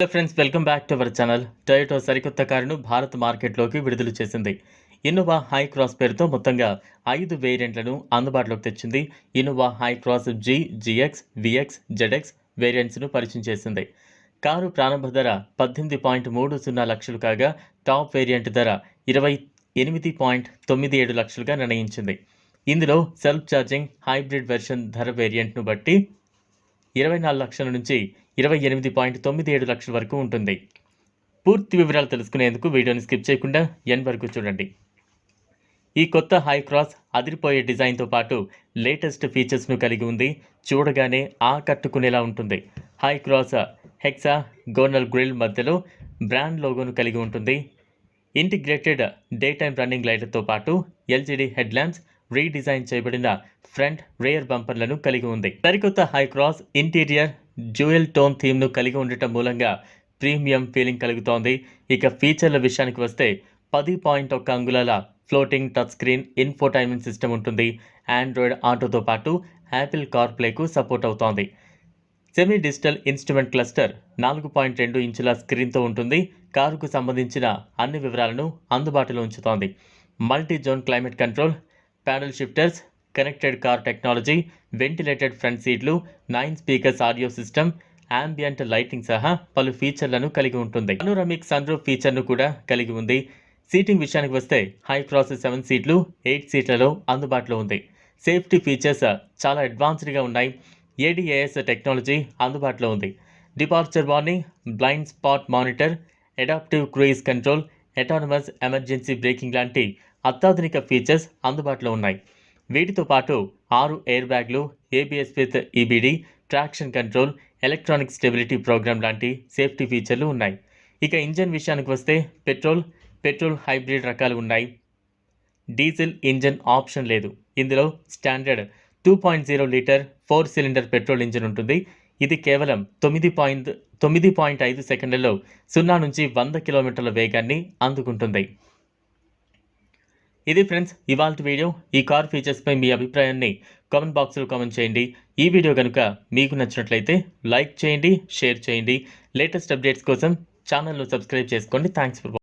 Hello friends, welcome back to our channel. Toyota సరికొత్త కారును భారత్ మార్కెట్లోకి విడుదల చేసింది. ఇన్నోవా హై క్రాస్ పేరుతో మొత్తంగా 5 వేరియంట్లను అందుబాటులోకి తెచ్చింది. Innova Hycross G, GX, VX, ZX వేరియంట్స్ను పరిచయం చేసింది. కారు ప్రారంభ ధర 18.30 లక్షలు కాగా టాప్ వేరియంట్ ధర 28.97 లక్షలుగా నిర్ణయించింది. ఇందులో సెల్ఫ్ ఛార్జింగ్ హైబ్రిడ్ వెర్షన్ ధర వేరియంట్ను బట్టి 24 లక్షల నుంచి 28.97 లక్షల వరకు ఉంటుంది. పూర్తి వివరాలు తెలుసుకునేందుకు వీడియోని స్కిప్ చేయకుండా ఎండ్ వరకు చూడండి. ఈ కొత్త హై క్రాస్ అదిరిపోయే డిజైన్తో పాటు లేటెస్ట్ ఫీచర్స్ను కలిగి ఉంది. చూడగానే ఆకట్టుకునేలా ఉంటుంది. Hycross hexagonal grille మధ్యలో బ్రాండ్ లోగోను కలిగి ఉంటుంది. ఇంటిగ్రేటెడ్ డే టైమ్ రన్నింగ్ లైట్లతో పాటు ఎల్జీడీ హెడ్ ల్యాంప్స్, రీడిజైన్ చేయబడిన ఫ్రంట్ రేర్ బంపర్లను కలిగి ఉంది. సరికొత్త Hycross interior dual tone థీమ్ను కలిగి ఉండటం మూలంగా ప్రీమియం ఫీలింగ్ కలుగుతోంది. ఇక ఫీచర్ల విషయానికి వస్తే 10.1 అంగుళాల floating touch screen infotainment system ఉంటుంది. ఆండ్రాయిడ్ ఆటోతో పాటు యాపిల్ కార్ ప్లేకు సపోర్ట్ అవుతోంది. సెమీ డిజిటల్ ఇన్స్ట్రుమెంట్ క్లస్టర్ 4.2 ఇంచుల స్క్రీన్తో ఉంటుంది. కారుకు సంబంధించిన అన్ని వివరాలను అందుబాటులో ఉంచుతోంది. Multi zone climate control, paddle shifters, connected car technology, ventilated front సీట్లు, 9 speakers audio system, ambient lighting సహా పలు ఫీచర్లను కలిగి ఉంటుంది. పనోరామిక్ సన్ రూఫ్ ఫీచర్ను కూడా కలిగి ఉంది. సీటింగ్ విషయానికి వస్తే హై క్రాస్ 7 సీట్లు 8 సీట్లలో అందుబాటులో ఉంది. సేఫ్టీ ఫీచర్స్ చాలా అడ్వాన్స్డ్గా ఉన్నాయి. ADAS టెక్నాలజీ అందుబాటులో ఉంది. Departure warning, blind spot monitor, adaptive cruise control, autonomous emergency breaking లాంటి అత్యాధునిక ఫీచర్స్ అందుబాటులో ఉన్నాయి. వీటితో పాటు 6 ఎయిర్ బ్యాగ్లు, ABS with EBD, traction control, electronic stability programme లాంటి సేఫ్టీ ఫీచర్లు ఉన్నాయి. ఇక ఇంజన్ విషయానికి వస్తే పెట్రోల్ హైబ్రిడ్ రకాలు ఉన్నాయి. డీజిల్ ఇంజన్ ఆప్షన్ లేదు. ఇందులో standard 2.0 litre 4 cylinder petrol engine ఉంటుంది. ఇది కేవలం 9.5 సెకండ్లలో 0 నుంచి 100 కిలోమీటర్ల వేగాన్ని అందుకుంటుంది. ఇది ఫ్రెండ్స్ ఇవాల్టి వీడియో. ఈ కార్ ఫీచర్స్పై మీ అభిప్రాయాన్ని కామెంట్ బాక్స్లో కామెంట్ చేయండి. ఈ వీడియో కనుక మీకు నచ్చినట్లయితే లైక్ చేయండి, షేర్ చేయండి. లేటెస్ట్ అప్డేట్స్ కోసం ఛానల్ను సబ్స్క్రైబ్ చేసుకోండి. Thanks for watching.